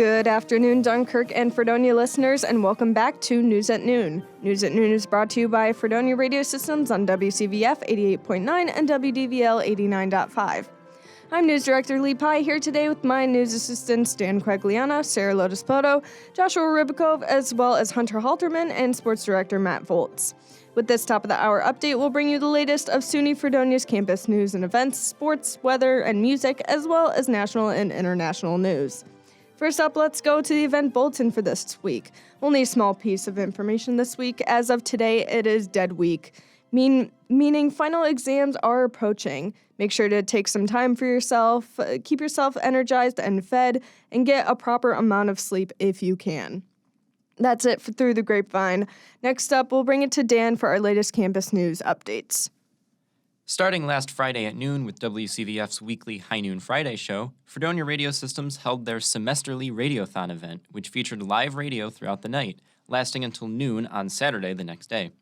Good afternoon, Dunkirk and Fredonia listeners, and welcome back to News at Noon. News at Noon is brought to you by Fredonia Radio Systems on WCVF 88.9 and WDVL 89.5. I'm News Director Lee Pye here today with my news assistants Dan Quagliana, Sara Lodespoto, Joshua Ribakove, as well as Hunter Halterman and Sports Director Matt Volz. With this top of the hour update, we'll bring you the latest of SUNY Fredonia's campus news and events, sports, weather, and music, as well as national and international news. First up, let's go to the event bulletin for this week. Only a small piece of information this week. As of today, it is dead week, meaning final exams are approaching. Make sure to take some time for yourself, keep yourself energized and fed, and get a proper amount of sleep if you can. That's it for Through the Grapevine. Next up, we'll bring it to Dan for our latest campus news updates. Starting last Friday at noon with WCVF's weekly High Noon Friday show, Fredonia Radio Systems held their semesterly Radiothon event, which featured live radio throughout the night, lasting until noon on Saturday the next day.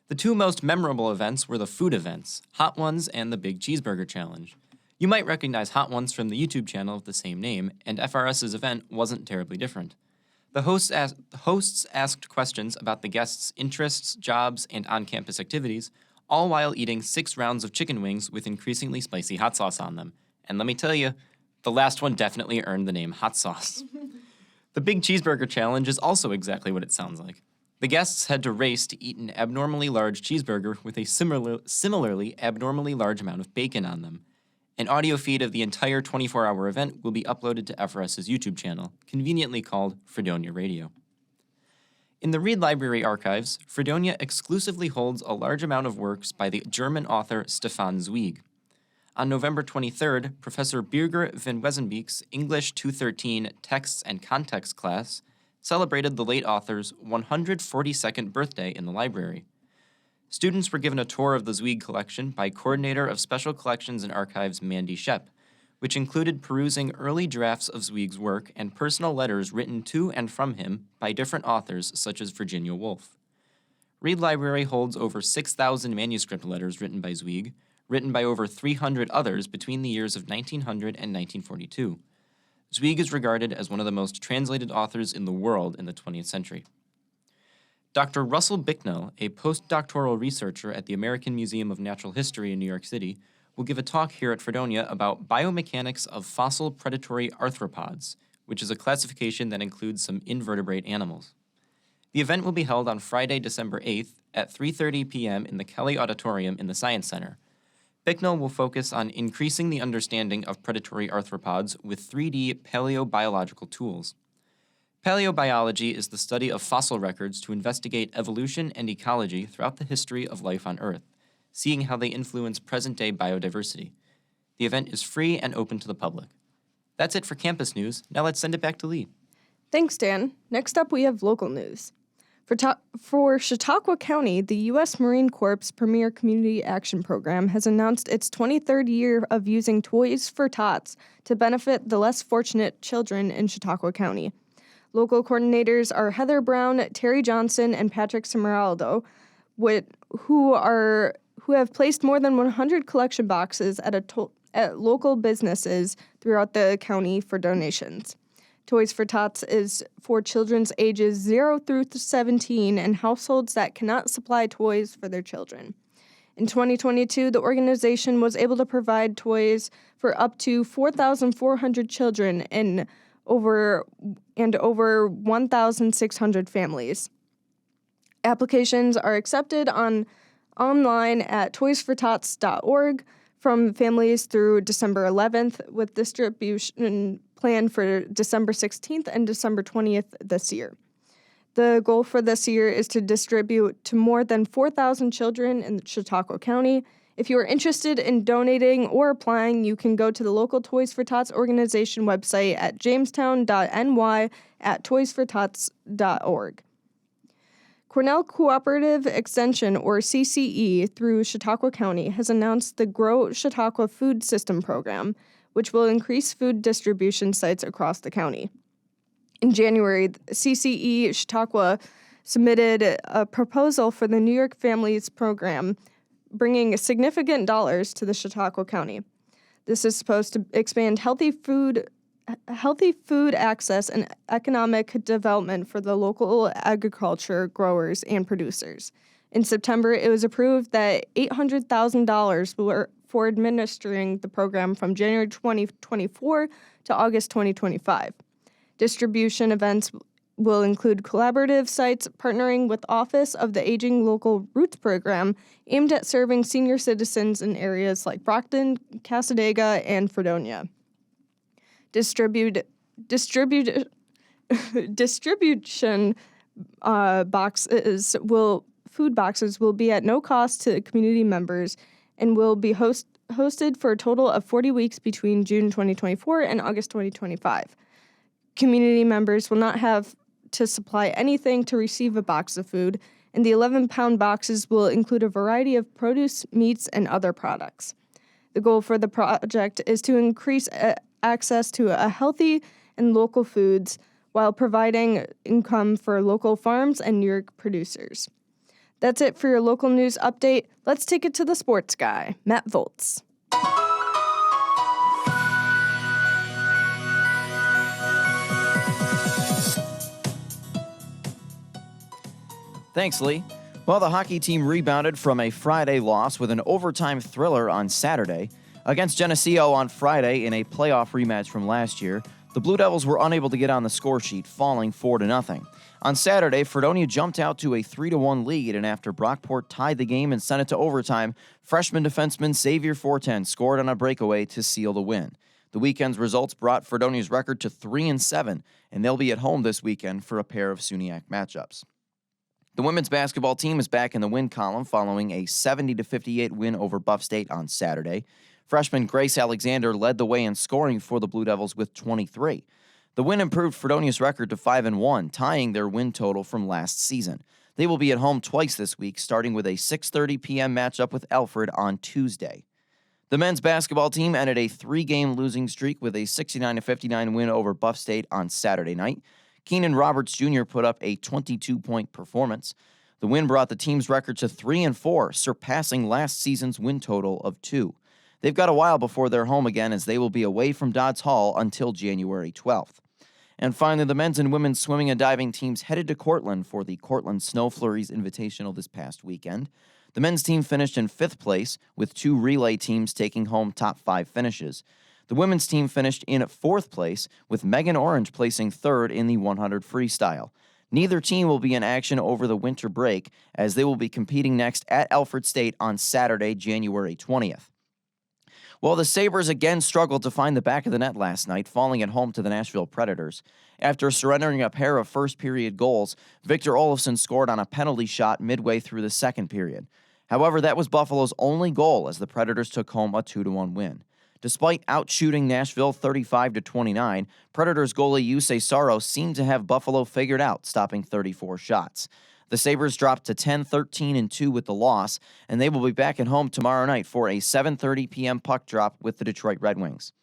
The two most memorable events were the food events, Hot Ones and the Big Cheeseburger Challenge. You might recognize Hot Ones from the YouTube channel of the same name, and FRS's event wasn't terribly different. The hosts asked questions about the guests' interests, jobs, and on-campus activities, all while eating 6 rounds of chicken wings with increasingly spicy hot sauce on them. And let me tell you, the last one definitely earned the name hot sauce. The Big Cheeseburger Challenge is also exactly what it sounds like. The guests had to race to eat an abnormally large cheeseburger with a similarly abnormally large amount of bacon on them. An audio feed of the entire 24-hour event will be uploaded to FRS's YouTube channel, conveniently called Fredonia Radio. In the Reed Library archives, Fredonia exclusively holds a large amount of works by the German author Stefan Zweig. On November 23rd, Professor Birger van Wezenbeek's English 213 Texts and Context class celebrated the late author's 142nd birthday in the library. Students were given a tour of the Zweig collection by Coordinator of Special Collections and Archives Mandy Shep, which included perusing early drafts of Zweig's work and personal letters written to and from him by different authors such as Virginia Woolf. Reed Library holds over 6,000 manuscript letters written by Zweig, written by over 300 others between the years of 1900 and 1942. Zweig is regarded as one of the most translated authors in the world in the 20th century. Dr. Russell Bicknell, a postdoctoral researcher at the American Museum of Natural History in New York City, will give a talk here at Fredonia about biomechanics of fossil predatory arthropods, which is a classification that includes some invertebrate animals. The event will be held on Friday, December 8th at 3:30 p.m. in the Kelly Auditorium in the Science Center. Bicknell will focus on increasing the understanding of predatory arthropods with 3D paleobiological tools. Paleobiology is the study of fossil records to investigate evolution and ecology throughout the history of life on Earth, seeing how they influence present-day biodiversity. The event is free and open to the public. That's it for campus news. Now let's send it back to Lee. Thanks, Dan. Next up, we have local news. For Chautauqua County, the U.S. Marine Corps Premier Community Action Program has announced its 23rd year of using Toys for Tots to benefit the less fortunate children in Chautauqua County. Local coordinators are Heather Brown, Terry Johnson, and Patrick Smeraldo, who have placed more than 100 collection boxes at local businesses throughout the county for donations. Toys for Tots is for children's ages 0 through 17 and households that cannot supply toys for their children. In 2022, the organization was able to provide toys for up to 4,400 children and over 1,600 families. Applications are accepted online at toysfortots.org from families through December 11th, with distribution planned for December 16th and December 20th this year. The goal for this year is to distribute to more than 4,000 children in Chautauqua County. If you are interested in donating or applying, you can go to the local Toys for Tots organization website at jamestown.ny at toysfortots.org. Cornell Cooperative Extension, or CCE, through Chautauqua County has announced the Grow Chautauqua Food System program, which will increase food distribution sites across the county. In January, CCE Chautauqua submitted a proposal for the New York Families Program, bringing significant dollars to the Chautauqua County. This is supposed to expand healthy food healthy food access and economic development for the local agriculture growers and producers. In September, it was approved that $800,000 were for administering the program from January 2024 to August 2025. Distribution events will include collaborative sites partnering with Office of the Aging Local Roots Program aimed at serving senior citizens in areas like Brockton, Cassadaga, and Fredonia. Distribution food boxes will be at no cost to community members and will be hosted for a total of 40 weeks between June 2024 and August 2025. Community members will not have to supply anything to receive a box of food, and the 11-pound boxes will include a variety of produce, meats, and other products. The goal for the project is to increase access to a healthy and local foods while providing income for local farms and New York producers. That's it for your local news update. Let's take it to the sports guy, Matt Volz. Thanks, Lee. Well, the hockey team rebounded from a Friday loss with an overtime thriller on Saturday. Against Geneseo on Friday in a playoff rematch from last year, the Blue Devils were unable to get on the score sheet, falling 4-0. On Saturday, Fredonia jumped out to a 3-1 lead, and after Brockport tied the game and sent it to overtime, freshman defenseman Xavier Fortin scored on a breakaway to seal the win. The weekend's results brought Fredonia's record to 3-7, and they'll be at home this weekend for a pair of SUNYAC matchups. The women's basketball team is back in the win column following a 70-58 win over Buff State on Saturday. Freshman Grace Alexander led the way in scoring for the Blue Devils with 23. The win improved Fredonia's record to 5-1, tying their win total from last season. They will be at home twice this week, starting with a 6:30 p.m. matchup with Alfred on Tuesday. The men's basketball team ended a 3-game losing streak with a 69-59 win over Buff State on Saturday night. Keenan Roberts Jr. put up a 22-point performance. The win brought the team's record to 3-4, surpassing last season's win total of 2. They've got a while before they're home again, as they will be away from Dodds Hall until January 12th. And finally, the men's and women's swimming and diving teams headed to Cortland for the Cortland Snow Flurries Invitational this past weekend. The men's team finished in 5th place, with 2 relay teams taking home top 5 finishes. The women's team finished in 4th place, with Megan Orange placing 3rd in the 100 freestyle. Neither team will be in action over the winter break, as they will be competing next at Alfred State on Saturday, January 20th. Well, the Sabres again struggled to find the back of the net last night, falling at home to the Nashville Predators. After surrendering a pair of first-period goals, Victor Olofsson scored on a penalty shot midway through the second period. However, that was Buffalo's only goal as the Predators took home a 2-1 win. Despite outshooting Nashville 35-29, Predators goalie Sara seemed to have Buffalo figured out, stopping 34 shots. The Sabres dropped to 10-13-2 with the loss, and they will be back at home tomorrow night for a 7:30 p.m. puck drop with the Detroit Red Wings.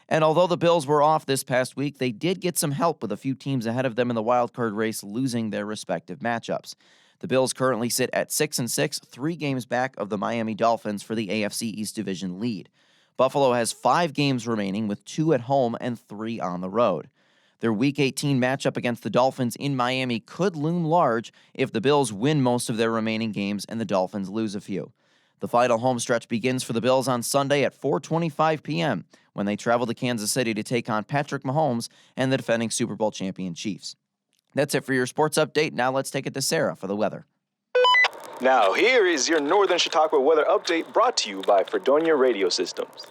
And although the Bills were off this past week, they did get some help with a few teams ahead of them in the wildcard race losing their respective matchups. The Bills currently sit at 6-6, 3 games back of the Miami Dolphins for the AFC East Division lead. Buffalo has 5 games remaining, with 2 at home and 3 on the road. Their Week 18 matchup against the Dolphins in Miami could loom large if the Bills win most of their remaining games and the Dolphins lose a few. The final home stretch begins for the Bills on Sunday at 4:25 p.m. when they travel to Kansas City to take on Patrick Mahomes and the defending Super Bowl champion Chiefs. That's it for your sports update. Now let's take it to Sara for the weather. Now, here is your Northern Chautauqua weather update brought to you by Fredonia Radio Systems.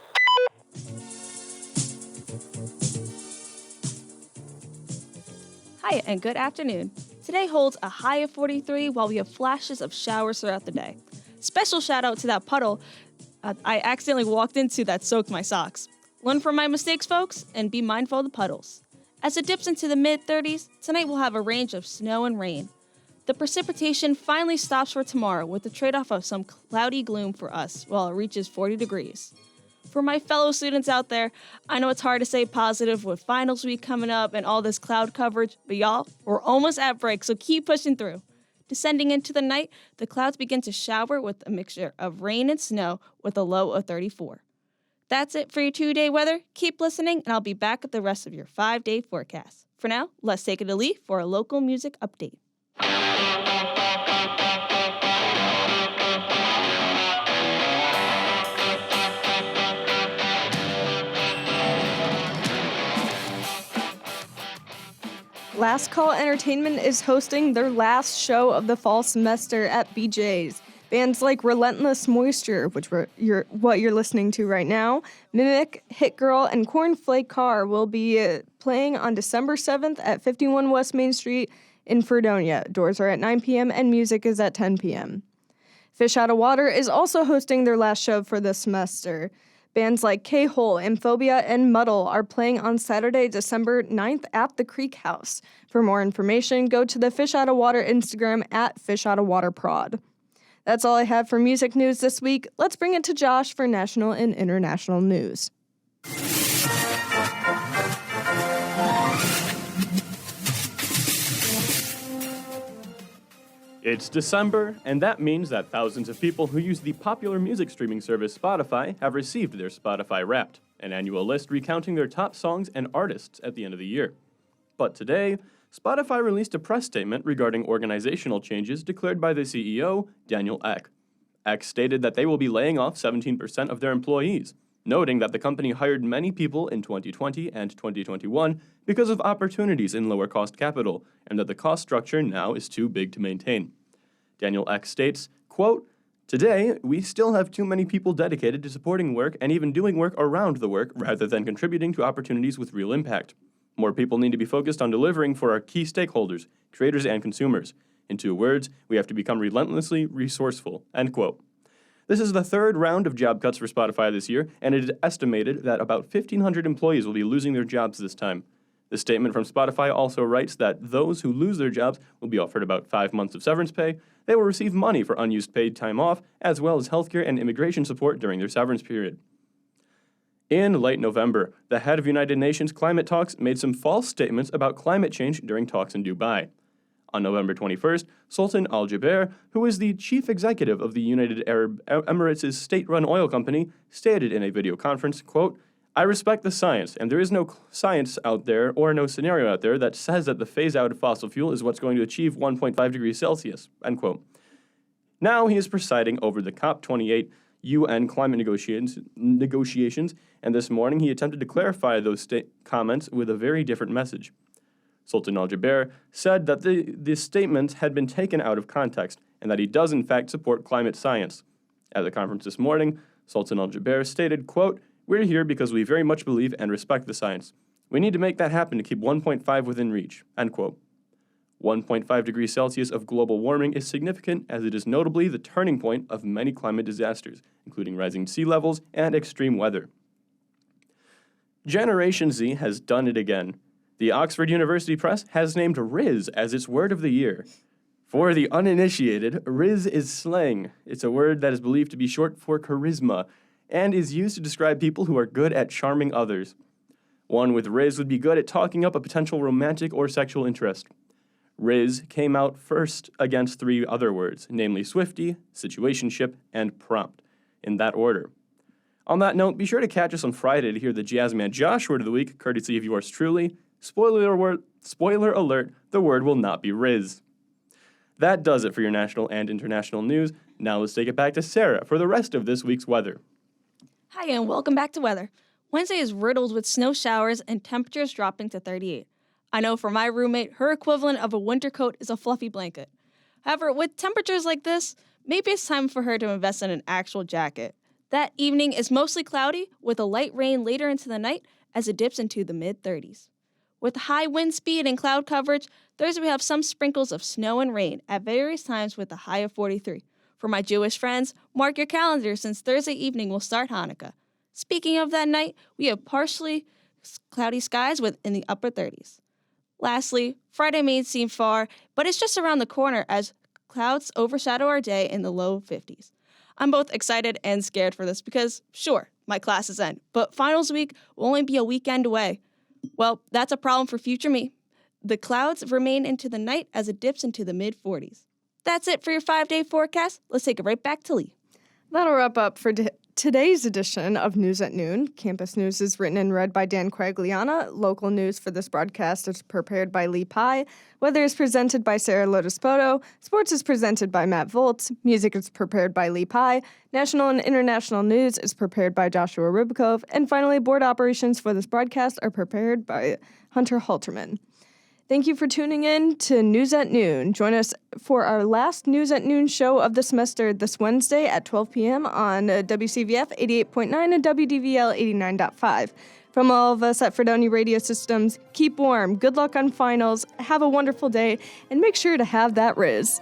Hi, and good afternoon. Today holds a high of 43 while we have flashes of showers throughout the day. Special shout out to that puddle I accidentally walked into that soaked my socks. Learn from my mistakes, folks, and be mindful of the puddles. As it dips into the mid-30s, tonight we'll have a range of snow and rain. The precipitation finally stops for tomorrow with the trade-off of some cloudy gloom for us while it reaches 40 degrees. For my fellow students out there, I know it's hard to stay positive with finals week coming up and all this cloud coverage, but y'all, we're almost at break, so keep pushing through. Descending into the night, the clouds begin to shower with a mixture of rain and snow with a low of 34. That's it for your 2-day weather. Keep listening, and I'll be back with the rest of your 5-day forecast. For now, let's take it to Lee for a local music update. Last Call Entertainment is hosting their last show of the fall semester at BJ's. Bands like Relentless Moisture, which what you're listening to right now, Mimic, Hit Girl, and Cornflake Car will be playing on December 7th at 51 West Main Street in Fredonia. Doors are at 9 p.m. and music is at 10 p.m. Fish Out of Water is also hosting their last show for the semester. Bands like K-Hole, Amphobia, and Muddle are playing on Saturday, December 9th at the Creek House. For more information, go to the Fish Out of Water Instagram at fishoutawaterprod. That's all I have for music news this week. Let's bring it to Josh for national and international news. It's December, and that means that thousands of people who use the popular music streaming service Spotify have received their Spotify Wrapped, an annual list recounting their top songs and artists at the end of the year. But today, Spotify released a press statement regarding organizational changes declared by the CEO, Daniel Ek. Ek stated that they will be laying off 17% of their employees, noting that the company hired many people in 2020 and 2021 because of opportunities in lower-cost capital, and that the cost structure now is too big to maintain. Daniel Ek states, quote, "Today, we still have too many people dedicated to supporting work and even doing work around the work rather than contributing to opportunities with real impact. More people need to be focused on delivering for our key stakeholders, creators and consumers. In 2 words, we have to become relentlessly resourceful," end quote. This is the 3rd round of job cuts for Spotify this year, and it is estimated that about 1,500 employees will be losing their jobs this time. The statement from Spotify also writes that those who lose their jobs will be offered about 5 months of severance pay. They will receive money for unused paid time off, as well as healthcare and immigration support during their severance period. In late November, the head of United Nations climate talks made some false statements about climate change during talks in Dubai. On November 21st, Sultan Al Jaber, who is the chief executive of the United Arab Emirates' state-run oil company, stated in a video conference, quote, "I respect the science, and there is no science out there or no scenario out there that says that the phase-out of fossil fuel is what's going to achieve 1.5 degrees Celsius," end quote. Now he is presiding over the COP28 UN climate negotiations, and this morning he attempted to clarify those comments with a very different message. Sultan Al Jaber said that the statements had been taken out of context and that he does in fact support climate science. At the conference this morning, Sultan Al Jaber stated, quote, "We're here because we very much believe and respect the science. We need to make that happen to keep 1.5 within reach," end quote. 1.5 degrees Celsius of global warming is significant as it is notably the turning point of many climate disasters, including rising sea levels and extreme weather. Generation Z has done it again. The Oxford University Press has named Riz as its word of the year. For the uninitiated, Riz is slang. It's a word that is believed to be short for charisma and is used to describe people who are good at charming others. One with Riz would be good at talking up a potential romantic or sexual interest. Riz came out first against 3 other words, namely Swiftie, situationship, and prompt, in that order. On that note, be sure to catch us on Friday to hear the Jazzman Josh word of the week, courtesy of yours truly. Spoiler alert, the word will not be Riz. That does it for your national and international news. Now let's take it back to Sara for the rest of this week's weather. Hi, and welcome back to weather. Wednesday is riddled with snow showers and temperatures dropping to 38. I know for my roommate, her equivalent of a winter coat is a fluffy blanket. However, with temperatures like this, maybe it's time for her to invest in an actual jacket. That evening is mostly cloudy, with a light rain later into the night as it dips into the mid-30s. With high wind speed and cloud coverage, Thursday we have some sprinkles of snow and rain at various times with a high of 43. For my Jewish friends, mark your calendars since Thursday evening will start Hanukkah. Speaking of that night, we have partially cloudy skies in the upper 30s. Lastly, Friday may seem far, but it's just around the corner as clouds overshadow our day in the low 50s. I'm both excited and scared for this because, sure, my classes end, but finals week will only be a weekend away. Well, that's a problem for future me. The clouds remain into the night as it dips into the mid-40s. That's it for your 5-day forecast. Let's take it right back to Lee. That'll wrap up for today's edition of News at Noon. Campus news is written and read by Dan Quagliana. Local news for this broadcast is prepared by Lee Pye. Weather is presented by Sara Lodespoto. Sports is presented by Matt Volz. Music is prepared by Lee Pye. National and international news is prepared by Joshua Ribakove. And finally, board operations for this broadcast are prepared by Hunter Halterman. Thank you for tuning in to News at Noon. Join us for our last News at Noon show of the semester this Wednesday at 12 p.m. on WCVF 88.9 and WDVL 89.5. From all of us at Fredonia Radio Systems, keep warm, good luck on finals, have a wonderful day, and make sure to have that Riz.